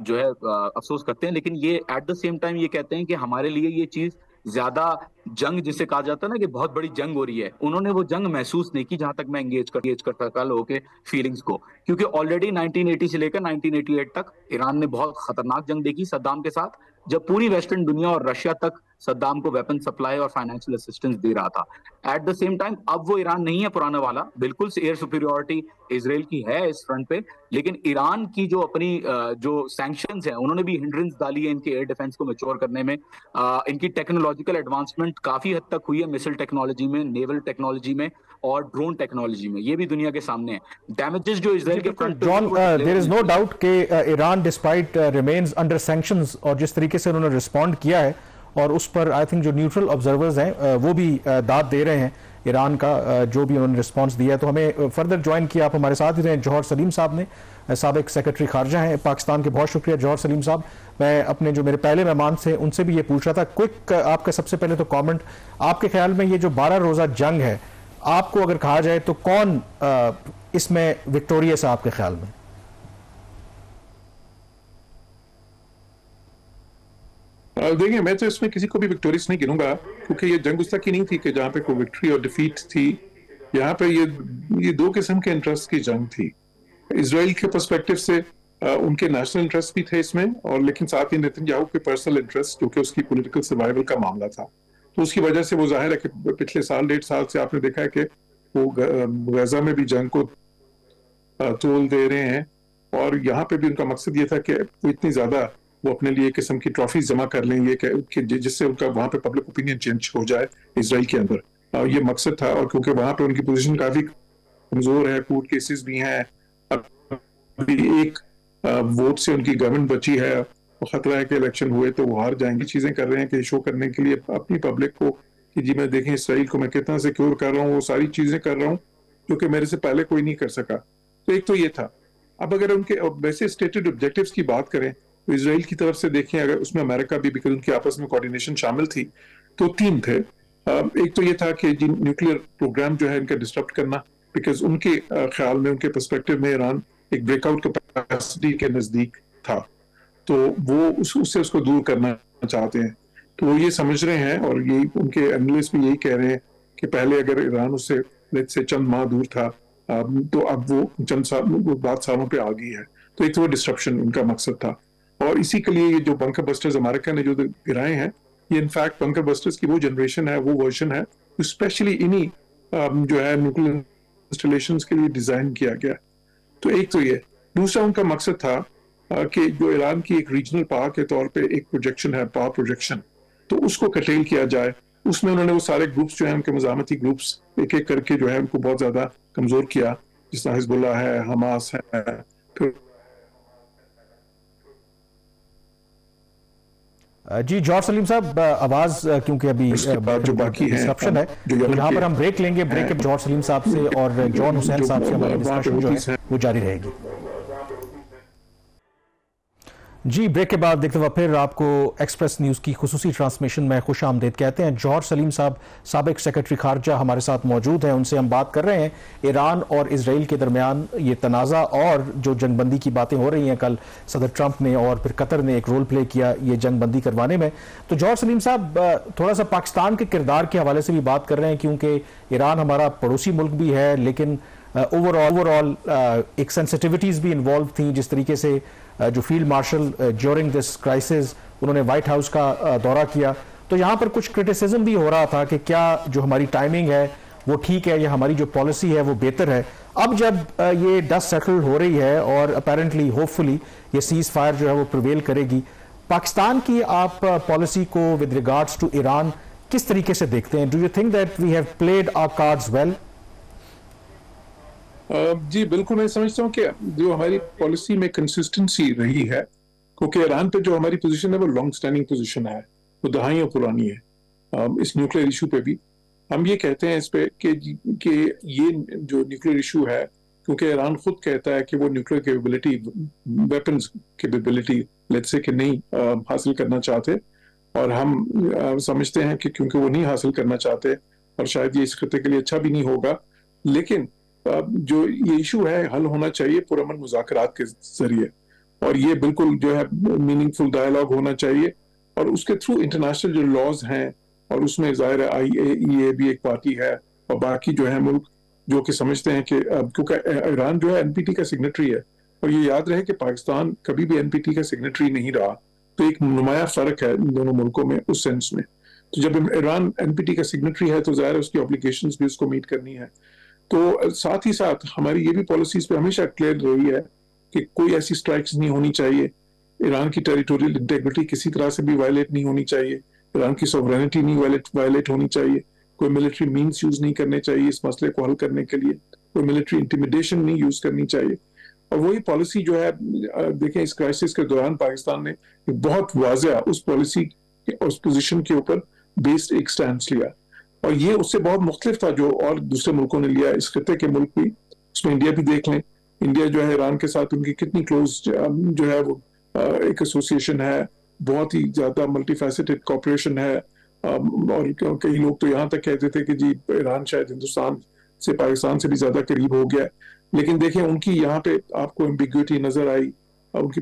जो है अफसोस करते हैं। लेकिन ये एट द सेम टाइम ये कहते हैं कि हमारे लिए ये चीज ज्यादा जंग जिसे कहा जाता है ना कि बहुत बड़ी जंग हो रही है, उन्होंने वो जंग महसूस नहीं की, जहां तक मैं एंगेज कर सका लोगों के फीलिंग्स को, क्योंकि ऑलरेडी 1980 से लेकर 1988 तक ईरान ने बहुत खतरनाक जंग देखी सद्दाम के साथ, जब पूरी वेस्टर्न दुनिया और रशिया तक सद्दाम को वेपन सप्लाई और फाइनेंशियल असिस्टेंस दे रहा था। एट द सेम टाइम अब वो ईरान नहीं है पुराना वाला, बिल्कुल एयर सुपीरियोरिटी इजराइल की है इस फ्रंट पे, लेकिन ईरान की जो अपनी जो सैंक्शंस हैं, उन्होंने भी हिंड्रेंस डाली है इनके एयर डिफेंस को मैच्योर करने में। इनकी टेक्नोलॉजिकल एडवांसमेंट काफी हद तक हुई है, मिसाइल टेक्नोलॉजी में, नेवल टेक्नोलॉजी में और ड्रोन टेक्नोलॉजी में, ये भी दुनिया के सामने है। डैमेजेस जो इजराइल के front, John, there is no doubt कि Iran despite remains under sanctions, और जिस तरीके से उन्होंने रिस्पॉन्ड किया है, और उस पर आई थिंक जो न्यूट्रल ऑब्जर्वर्स हैं वो भी दाद दे रहे हैं ईरान का जो भी उन्होंने रिस्पांस दिया है। तो हमें फर्दर ज्वाइन किया, आप हमारे साथ ही रहे जौहर सलीम साहब ने, साबिक सेक्रेटरी खारजा हैं पाकिस्तान के। बहुत शुक्रिया जौहर सलीम साहब। मैं अपने जो मेरे पहले मेहमान थे उनसे भी ये पूछ रहा था, क्विक आपका सबसे पहले तो कमेंट, आपके ख्याल में ये जो 12 रोजा जंग है, आपको अगर कहा जाए तो कौन इसमें विक्टोरियस है आपके ख्याल में? देखिए, मैं तो इसमें किसी को भी विक्टोरियस नहीं गिनूंगा, क्योंकि ये जंग उस तक की नहीं थी कि जहां पे कोई विक्ट्री और डिफीट थी। यहाँ पे ये 2 किस्म के इंटरेस्ट की जंग थी। इजराइल के पर्सपेक्टिव से उनके नेशनल इंटरेस्ट भी थे इसमें, और लेकिन साथ ही नेतन्याहू के पर्सनल इंटरेस्ट, क्योंकि उसकी पॉलिटिकल सर्वाइवल का मामला था, तो उसकी वजह से वो जाहिर है कि पिछले साल 1.5 साल से आपने देखा है कि वो गजा में भी जंग को तोल दे रहे हैं, और यहाँ पे भी उनका मकसद ये था कि इतनी ज्यादा वो अपने लिए किस्म की ट्रॉफीज जमा कर लें, ये जिससे उनका वहां पे पब्लिक ओपिनियन चेंज हो जाए इजराइल के अंदर। ये मकसद था, और क्योंकि वहां पे उनकी पोजीशन काफी कमजोर है, कोर्ट केसेस भी हैं, अभी एक वोट से उनकी गवर्नमेंट बची है, और खतरा है कि इलेक्शन हुए तो वो हार जाएंगी। चीजें कर रहे हैं कि शो करने के लिए अपनी पब्लिक को कि जी मैं देखें इसराइल को मैं कितना सिक्योर कर रहा हूँ, वो सारी चीजें कर रहा हूँ जो कि मेरे से पहले कोई नहीं कर सका। तो एक तो ये था। अब अगर उनके वैसे स्टेटेड ऑब्जेक्टिव्स की बात करें तो इजराइल की तरफ से देखें, अगर उसमें अमेरिका भी, बिकॉज उनकी आपस में कोऑर्डिनेशन शामिल थी, तो 3 थे। एक तो ये था कि न्यूक्लियर प्रोग्राम जो है इनका डिस्टर्ब करना, बिकॉज उनके ख्याल में, उनके पर्सपेक्टिव में ईरान एक ब्रेकआउट कैपेसिटी के नजदीक था, तो वो उससे उसको दूर करना चाहते हैं। तो वो ये समझ रहे हैं, और ये उनके एनालिस्ट भी यही कह रहे हैं कि पहले अगर ईरान उससे लेट्स से चंद माह दूर था तो अब वो चंद सालों पे आ गई है। तो एक तो वो डिस्ट्रप्शन उनका मकसद था, और इसी के लिए ये जो बंकर बस्टर्स अमेरिका ने जो गिराए हैं, ये इनफैक्ट बंकर बस्टर्स की वो जनरेशन है, वो वर्जन है जो स्पेशली इन्हीं जो है न्यूक्लियर इंस्टॉलेशंस के लिए डिजाइन किया गया। तो एक तो ये, दूसरा उनका मकसद था कि जो ईरान की एक रीजनल पावर के तौर पे एक प्रोजेक्शन है, पावर प्रोजेक्शन, तो उसको कटेल किया जाए। उसमें उन्होंने वो सारे ग्रुप्स जो है उनके मज़ामती ग्रुप्स एक एक करके जो है उनको बहुत ज्यादा कमजोर किया, जिस तरह हिजबुल्लाह है, हमास है। फिर जी जॉर्ज सलीम साहब, आवाज क्योंकि अभी जो बाकी है डिस्ट्रप्शन है, तो यहाँ पर हम ब्रेक लेंगे। ब्रेक के जॉर्ज सलीम साहब से और जॉन हुसैन साहब से हमारी डिस्कशन जो है वो जारी रहेगी। जी ब्रेक के बाद देखते हुए फिर आपको एक्सप्रेस न्यूज़ की खुसूसी ट्रांसमिशन में खुश आमदेद कहते हैं। जॉर्ज सलीम साहब साबिक सेक्रेटरी खारजा हमारे साथ मौजूद हैं, उनसे हम बात कर रहे हैं ईरान और इजराइल के दरमियान ये तनाज़ा और जो जंगबंदी की बातें हो रही हैं। कल सदर ट्रंप ने और फिर कतर ने एक रोल प्ले किया ये जंगबंदी करवाने में। तो जॉर्ज सलीम साहब थोड़ा सा पाकिस्तान के किरदार के हवाले से भी बात कर रहे हैं, क्योंकि ईरान हमारा पड़ोसी मुल्क भी है, लेकिन ओवरऑल एक सेंसिटिविटीज़ भी इन्वॉल्व थी। जिस तरीके से जो field marshal during this crisis उन्होंने वाइट हाउस का दौरा किया, तो यहाँ पर कुछ क्रिटिसिज्म भी हो रहा था कि क्या जो हमारी टाइमिंग है वो ठीक है या हमारी जो पॉलिसी है वो बेहतर है। अब जब ये डस्ट सेटल हो रही है और अपेरेंटली होपफुली ये सीज फायर जो है वो प्रिवेल करेगी, पाकिस्तान की आप पॉलिसी को विद रिगार्ड्स टू ईरान किस तरीके से देखते हैं? Do you think that we have played our cards well? जी बिल्कुल, मैं समझता हूँ कि जो हमारी पॉलिसी में कंसिस्टेंसी रही है, क्योंकि ईरान पे जो हमारी पोजीशन है वो लॉन्ग स्टैंडिंग पोजीशन है, वो दहाइयों पुरानी है। इस न्यूक्लियर इशू पे भी हम ये कहते हैं इस पे कि ये जो न्यूक्लियर इशू है, क्योंकि ईरान खुद कहता है कि वो nuclear capability, weapons capability let's say कि नहीं हासिल करना चाहते, और हम समझते हैं कि क्योंकि वो नहीं हासिल करना चाहते और शायद ये इस खत्ते के लिए अच्छा भी नहीं होगा, लेकिन जो ये इशू है हल होना चाहिए पुरअमन मुज़ाकरात के जरिए, और ये बिल्कुल जो है मीनिंगफुल डायलॉग होना चाहिए, और उसके थ्रू इंटरनेशनल जो लॉज हैं, और उसमें जाहिर है IAEA भी एक पार्टी है, और बाकी जो है मुल्क जो कि समझते हैं कि क्योंकि ईरान जो है NPT का सिग्नेटरी है, और ये याद रहे कि पाकिस्तान कभी भी NPT का सिग्नेटरी नहीं रहा, तो एक नुमाया फर्क है इन दोनों मुल्कों में उस सेंस में। तो जब ईरान NPT का सिग्नेटरी है तो जाहिर है उसकी ऑब्लिगेशंस भी उसको मीट करनी है। तो साथ ही साथ हमारी ये भी पॉलिसीज पे हमेशा क्लियर रही है कि कोई ऐसी स्ट्राइक्स नहीं होनी चाहिए, ईरान की टेरिटोरियल इंटेग्रिटी किसी तरह से भी वायलेट नहीं होनी चाहिए, ईरान की सॉवरेनिटी नहीं वायलेट होनी चाहिए, कोई मिलिट्री मीन्स यूज नहीं करने चाहिए इस मसले को हल करने के लिए, कोई मिलिट्री इंटिमिडेशन नहीं यूज करनी चाहिए। और वही पॉलिसी जो है, देखें इस क्राइसिस के दौरान पाकिस्तान ने बहुत वाज़ेह उस पॉलिसी उस पोजिशन के ऊपर बेस्ड एक स्टैंड लिया, और ये उससे बहुत मुख्तलिफ था जो और दूसरे मुल्कों ने लिया, इस खत्ते के मुल्क भी। उसमें इंडिया भी देख लें, इंडिया जो है ईरान के साथ उनकी कितनी क्लोज जो है वो एक एसोसिएशन है, बहुत ही ज्यादा मल्टीफैसेटेड कॉपरेशन है, और कई लोग तो यहाँ तक कहते थे कि जी ईरान शायद हिंदुस्तान से पाकिस्तान से भी ज्यादा करीब हो गया। लेकिन देखें उनकी यहाँ पे आपको एम्बिग्युइटी नजर आई, उनकी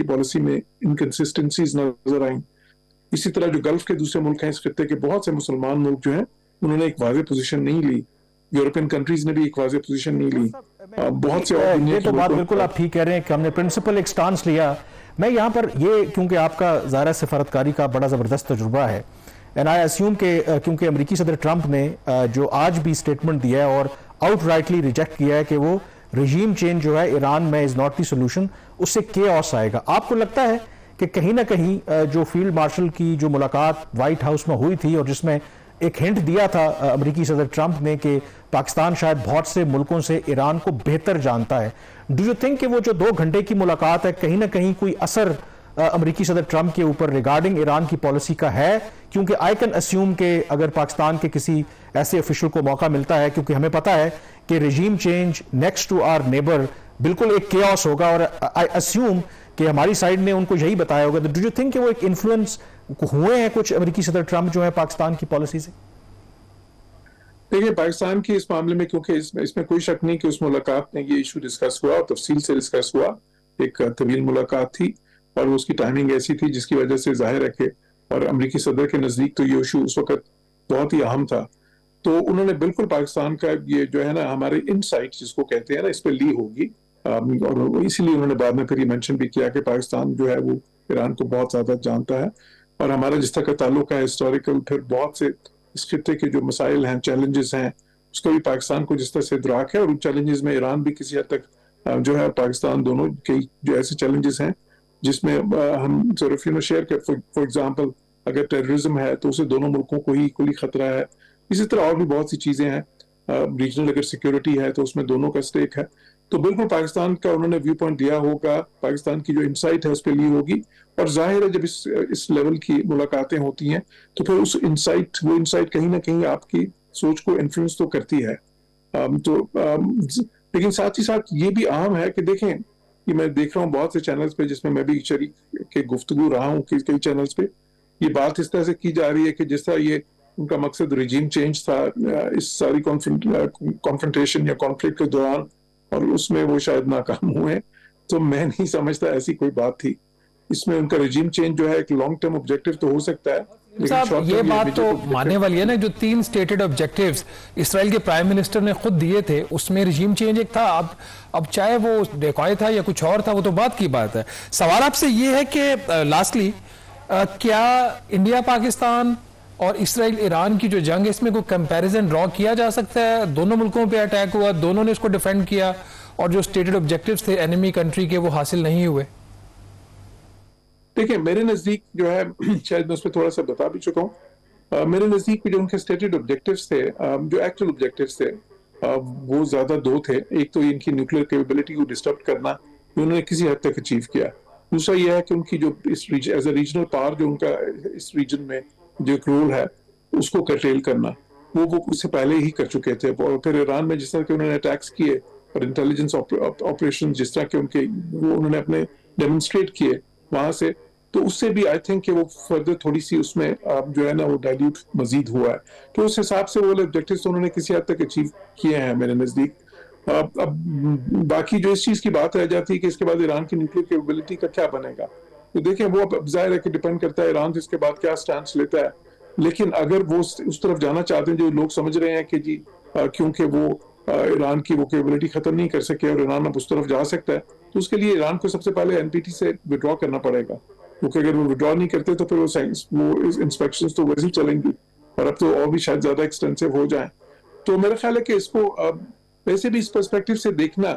पॉलिसी में इनकंसिस्टेंसीज नजर आई। इसी तरह जो गल्फ के दूसरे मुल्क हैं इस खत्ते के, बहुत से मुसलमान मुल्क जो हैं उन्होंने एक वाज़ेह पोजीशन नहीं ली, यूरोपियन कंट्रीज ने भी एक वाज़ेह पोजीशन नहीं ली, बहुत से और ये तो बात बिल्कुल आप ठीक कह रहे हैं कि हमने प्रिंसिपल एक स्टांस लिया। मैं यहाँ पर ये, क्योंकि आपका ज़ाहिर सफारतकारी का बड़ा ज़बरदस्त तजुर्बा है, एंड आई अस्यूम के क्योंकि अमेरिकी सदर ट्रंप ने जो आज भी स्टेटमेंट दिया है और आउटराइटली रिजेक्ट किया है कि वो रजीम चेंज जो है ईरान में इज नॉट द सोल्यूशन, उससे केओस आएगा। आपको लगता है कि कहीं ना कहीं जो फील्ड मार्शल की जो मुलाकात व्हाइट हाउस में हुई थी और जिसमें एक हिंट दिया था अमेरिकी सदर ट्रंप ने कि पाकिस्तान शायद बहुत से मुल्कों से ईरान को बेहतर जानता है, डू यू थिंक कि वो जो 2 घंटे की मुलाकात है कहीं ना कहीं कोई असर अमेरिकी सदर ट्रंप के ऊपर रिगार्डिंग ईरान की पॉलिसी का है? क्योंकि आई कैन अस्यूम कि अगर पाकिस्तान के किसी ऐसे ऑफिशियल को मौका मिलता है, क्योंकि हमें पता है कि regime change next to our neighbour बिल्कुल एक केओस होगा, और आई अस्यूम कि हमारी साइड ने उनको यही बताया होगा। तो डू यू थिंक कि वो एक इन्फ्लुएंस हुए हैं कुछ अमेरिकी सदर ट्रंप जो है पाकिस्तान की पॉलिसी से? देखिए पाकिस्तान की इस मामले में, क्योंकि इसमें कोई शक नहीं कि उस मुलाकात में ये इशू डिस्कस हुआ और तफसील से डिस्कस हुआ, एक तवील मुलाकात थी और उसकी टाइमिंग ऐसी थी जिसकी वजह से जाहिर है कि और अमेरिकी सदर के नजदीक तो ये इशू उस वक्त बहुत ही अहम था। तो उन्होंने बिल्कुल पाकिस्तान का ये जो है ना हमारे इनसाइट जिसको कहते हैं ना इस पर ली होगी, और इसीलिए उन्होंने बाद में फिर ये मेंशन भी किया कि पाकिस्तान जो है वो ईरान को बहुत ज्यादा जानता है और हमारा जिस तरह का ताल्लुक है हिस्टोरिकल, फिर बहुत से इस खित्ते के जो मसाइल हैं, चैलेंजेस हैं, उसका भी पाकिस्तान को जिस तरह से इदराक है, और उन चैलेंजेस में ईरान भी किसी हद तक जो है पाकिस्तान दोनों के जो ऐसे चैलेंजेस हैं जिसमें हम सिर्फ शेयर कर, फॉर एग्जांपल अगर टेररिज्म है तो उसे दोनों मुल्कों को ही इक्वली खतरा है। इसी तरह और भी बहुत सी चीजें हैं, रीजनल अगर सिक्योरिटी है तो उसमें दोनों का स्टेक है। तो बिल्कुल पाकिस्तान का उन्होंने व्यू पॉइंट दिया होगा, पाकिस्तान की जो इनसाइट है उस पर ली होगी, और जाहिर है जब इस लेवल की मुलाकातें होती हैं तो फिर उस वो इनसाइट कहीं ना कहीं आपकी सोच को इन्फ्लुएंस तो करती है। लेकिन साथ ही साथ ये भी अहम है कि देखें, ये मैं देख रहा हूँ बहुत से चैनल्स पे जिसमें मैं भी शरीक के गुफ्तगू रहा हूँ, कई चैनल्स पे ये बात इस तरह से की जा रही है कि जिस तरह ये उनका मकसद रिजीम चेंज था इस सारी कॉन्फ्रंटेशन या कॉन्फ्लिक्ट के दौरान, और उसमें वो शायद नाकाम हुए। तो मैं नहीं समझता ऐसी कोई बात थी। इसमें उनका रिजीम चेंज जो है एक लॉन्ग टर्म ऑब्जेक्टिव तो हो सकता है, साहब ये बात तो मानने वाली है ना, जो 3 स्टेटेड ऑब्जेक्टिव्स इसराइल के प्राइम मिनिस्टर ने खुद दिए थे उसमें रिजीम चेंज एक था। अब चाहे वो डेकॉय था या कुछ और था, वो तो बात की बात है। सवाल आपसे ये है कि लास्टली क्या इंडिया पाकिस्तान और इसराइल ईरान की जो जंग है इसमें कोई कंपैरिजन ड्रॉ किया जा सकता है? दोनों मुल्कों पे अटैक हुआ, दोनों ने इसको डिफेंड किया और जो स्टेटेड ऑब्जेक्टिव्स थे एनिमी कंट्री के वो हासिल नहीं हुए। देखिए मेरे नजदीक जो है, शायद मैं उस पर थोड़ा सा बता भी चुका हूँ, मेरे नजदीक जो उनके स्टेटेड ऑब्जेक्टिव्स थे, जो एक्चुअल ऑब्जेक्टिव्स थे वो ज्यादा 2 थे। एक तो इनकी न्यूक्लियर कैपेबिलिटी को डिस्टर्ब करना, उन्होंने किसी हद तक अचीव किया। दूसरा यह है कि उनकी जो इस एज ए रीजनल पावर जो उनका इस रीजन में जो एक रोल है उसको कर्टेल करना, वो उससे पहले ही कर चुके थे। और फिर ईरान में जिस तरह के उन्होंने अटैक्स किए और इंटेलिजेंस ऑपरेशन जिस तरह के उनके वो उन्होंने अपने डेमोन्स्ट्रेट किए वहां से, तो उससे भी आई थिंक कि वो फर्दर थोड़ी सी उसमें जो है ना वो डाइल्यूट मजीद हुआ है। तो उस हिसाब से वो ऑब्जेक्टिव्स उन्होंने किसी हद तक अचीव किए हैं मेरे नजदीक। अब बाकी जो इस चीज की बात रह जाती है कि इसके बाद ईरान की न्यूक्लियर कैपेबिलिटी का क्या बनेगा, तो देखें वो अब जाहिर है कि डिपेंड करता है ईरान इसके बाद क्या स्टैंड लेता है। लेकिन अगर वो उस तरफ जाना चाहते हैं, जो लोग समझ रहे हैं कि जी क्योंकि वो ईरान की वो कैपेबिलिटी खत्म नहीं कर सके और ईरान अब उस तरफ जा सकता है, तो उसके लिए ईरान को सबसे पहले एनपीटी से विड्रॉ करना पड़ेगा, क्योंकि अगर वो विड्रॉ नहीं करते तो फिर वो इंस्पेक्शंस तो वैसे ही चलेंगी और अब तो और भी शायद ज्यादा एक्सटेंसिव हो जाए। तो मेरा ख्याल है कि इसको वैसे भी इस पर्सपेक्टिव से देखना,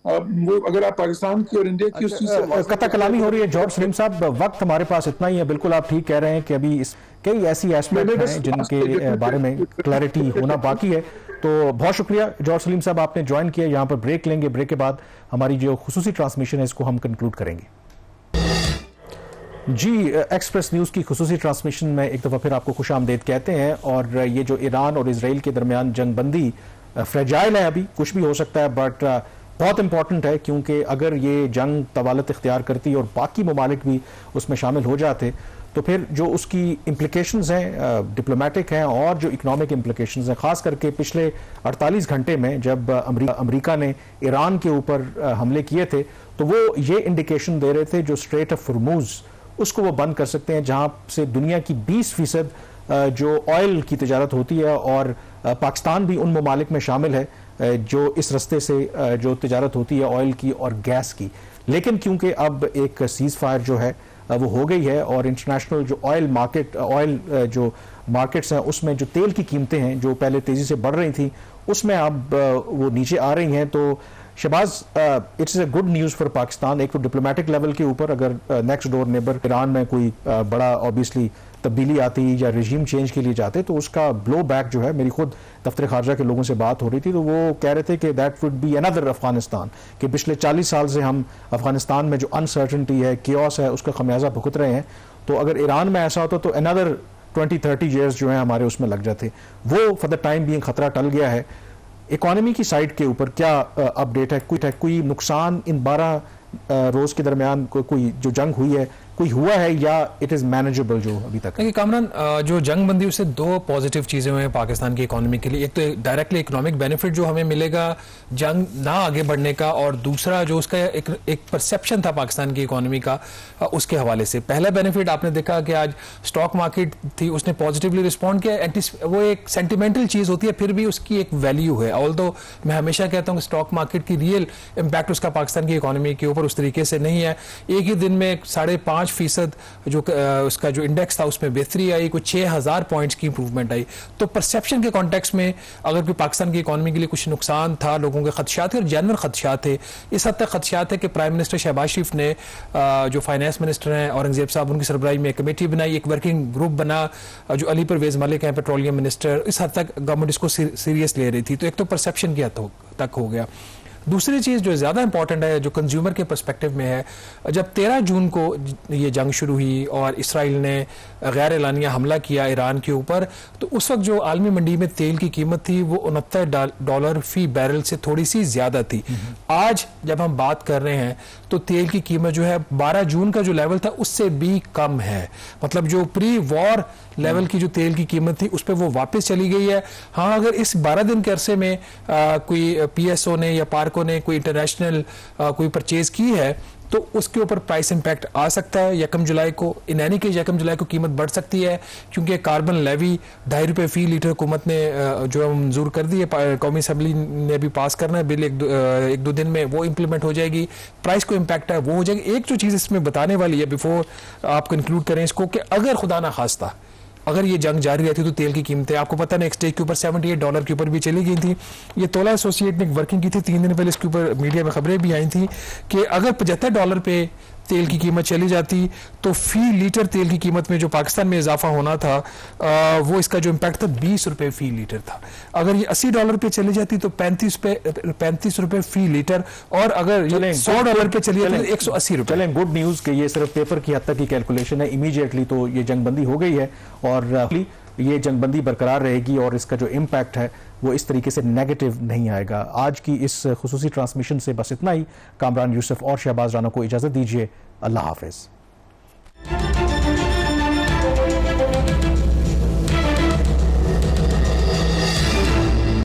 वो अगर आप पाकिस्तान की और इंडिया की उस चीज से कथा कलामी हो रही है। जॉर्ज सलीम साहब, वक्त हमारे पास इतना ही है। बिल्कुल आप ठीक कह रहे हैं कि अभी कई ऐसी एस्पेक्ट हैं जिनके बारे में क्लैरिटी होना बाकी है। तो बहुत शुक्रिया जॉर्ज सलीम साहब, आपने ज्वाइन किया। यहाँ पर ब्रेक लेंगे, ब्रेक के बाद हमारी जो खुसूसी ट्रांसमिशन है इसको हम कंक्लूड करेंगे। जी, एक्सप्रेस न्यूज की खुसूसी ट्रांसमिशन में एक दफा फिर आपको खुशामदीद कहते हैं। और ये जो ईरान और इसराइल के दरमियान जंग बंदी फ्रेजाइल है, अभी कुछ भी हो सकता है, बट बहुत इंपॉर्टेंट है, क्योंकि अगर ये जंग तवालत इख्तियार करती और बाकी ममालिक भी उसमें शामिल हो जाते तो फिर जो उसकी इम्प्लिकेशंस हैं डिप्लोमेटिक हैं और जो इकोनॉमिक इम्प्लिकेशंस हैं, ख़ास करके पिछले 48 घंटे में जब अमेरिका ने ईरान के ऊपर हमले किए थे तो वो ये इंडिकेशन दे रहे थे जो स्ट्रेट ऑफ हॉर्मुज़ उसको वो बंद कर सकते हैं, जहाँ से दुनिया की 20% जो ऑयल की तजारत होती है, और पाकिस्तान भी उन ममालिक में शामिल है जो इस रस्ते से जो तजारत होती है ऑयल की और गैस की। लेकिन क्योंकि अब एक सीज़ फायर जो है वो हो गई है और इंटरनेशनल जो ऑयल जो मार्केट्स हैं उसमें जो तेल की कीमतें हैं जो पहले तेज़ी से बढ़ रही थी उसमें अब वो नीचे आ रही हैं, तो Shehbaz it's a good news for Pakistan. एक तो डिप्लोमेटिक लेवल के ऊपर अगर नेक्स्ट डोर नेबर ईरान में कोई बड़ा ऑब्वियसली तब्दीली आती या रिजीम चेंज के लिए जाते तो उसका ब्लो बैक जो है, मेरी खुद दफ्तर खारजा के लोगों से बात हो रही थी तो वो कह रहे थे कि that would be another Afghanistan, कि पिछले 40 साल से हम अफगानिस्तान में जो अनसर्टनिटी है, कियोस है, उसका खमियाजा भुगत रहे हैं। तो अगर ईरान में ऐसा होता तो अनदर 20-30 ईयर्स जो है हमारे उसमें लग जाते। वो फॉर द टाइम बीइंग खतरा टल गया है। इकोनॉमी की साइड के ऊपर क्या अपडेट है? कोई नुकसान इन 12 रोज के दरमियान कोई जो जंग हुई है कोई हुआ है या इट इज़ मैनेजेबल जो अभी तक? देखिए कामरान, जो जंग बंदी उससे दो पॉजिटिव चीज़ें हुई हैं पाकिस्तान की इकोनॉमी के लिए। एक तो डायरेक्टली इकोनॉमिक बेनिफिट जो हमें मिलेगा जंग ना आगे बढ़ने का, और दूसरा जो उसका एक परसेप्शन था पाकिस्तान की इकोनॉमी का उसके हवाले से। पहला बेनिफिट आपने देखा कि आज स्टॉक मार्केट थी, उसने पॉजिटिवली रिस्पॉन्ड किया। वो एक सेंटिमेंटल चीज़ होती है, फिर भी उसकी एक वैल्यू है। ऑल्दो मैं हमेशा कहता हूँ कि स्टॉक मार्केट की रियल इम्पैक्ट उसका पाकिस्तान की इकोनॉमी के ऊपर उस तरीके से नहीं है। एक ही दिन में 5.5% जो उसका जो इंडेक्स था उसमें बेहतरी आई, कुछ 6000 पॉइंट्स की इंप्रूवमेंट आई। तो परसेप्शन के कॉन्टेक्स्ट में अगर कोई पाकिस्तान की इकोनॉमी के लिए कुछ नुकसान था, लोगों के खदशात थे और जनरल खदशात थे। इस हद तक खदशात है कि प्राइम मिनिस्टर शहबाज शरीफ ने जो फाइनेंस मिनिस्टर हैं औरंगजेब साहब, उनकी सरबराही में एक कमेटी बनाई, एक वर्किंग ग्रुप बना, जो अली परवेज मलिक हैं पेट्रोलियम मिनिस्टर, इस हद तक गवर्नमेंट इसको सीरियस ले रही थी। तो एक तो परसेप्शन की हद तक हो गया। दूसरी चीज़ जो ज़्यादा इंपॉर्टेंट है, जो कंज्यूमर के पर्सपेक्टिव में है, जब 13 जून को ये जंग शुरू हुई और इसराइल ने गैर एलानिया हमला किया ईरान के ऊपर, तो उस वक्त जो आलमी मंडी में तेल की कीमत थी वो $69 फी बैरल से थोड़ी सी ज़्यादा थी। आज जब हम बात कर रहे हैं तो तेल की कीमत जो है 12 जून का जो लेवल था उससे भी कम है। मतलब जो प्री वॉर लेवल की जो तेल की कीमत थी उस पर वो वापस चली गई है। हाँ, अगर इस 12 दिन के अरसे में कोई PSO ने या पार्को ने कोई इंटरनेशनल कोई परचेज की है तो उसके ऊपर प्राइस इंपैक्ट आ सकता है। 1 जुलाई को इन एनी केस 1 जुलाई को कीमत बढ़ सकती है, क्योंकि कार्बन लेवी ₹2.5 फी लीटर हुकूमत ने जो है मंजूर कर दी है। कौमी असम्बली ने भी पास करना है बिल, एक दो दिन में वो इंप्लीमेंट हो जाएगी। प्राइस को इम्पैक्ट है वो हो जाएगी। एक जो चीज़ इसमें बताने वाली है बिफोर आप कंक्लूड करें इसको, कि अगर खुदा ना खास्ता अगर ये जंग जारी रहती तो तेल की कीमतें आपको पता नहीं एक स्टेज के ऊपर $78 के ऊपर भी चली गई थी। ये तोला एसोसिएट ने वर्किंग की थी 3 दिन पहले, इसके ऊपर मीडिया में खबरें भी आई थी कि अगर $75 पे तेल की कीमत चली जाती तो फी लीटर तेल की कीमत में जो पाकिस्तान में इजाफा होना था वो इसका जो इम्पैक्ट था ₹20 फी लीटर था। अगर ये $80 पे चली जाती तो 35 रुपए फी लीटर, और अगर $100 पे चली जाती तो ₹180। चलें, गुड न्यूज़ कि ये सिर्फ पेपर की हद तक की कैलकुलेशन है। इमीडिएटली तो ये जंगबंदी हो गई है और ये जंगबंदी बरकरार रहेगी और इसका जो इम्पैक्ट है वो इस तरीके से नेगेटिव नहीं आएगा। आज की इस खुसूसी ट्रांसमिशन से बस इतना ही। कामरान यूसुफ और शहबाज राना को इजाज़त दीजिए। अल्लाह हाफिज़।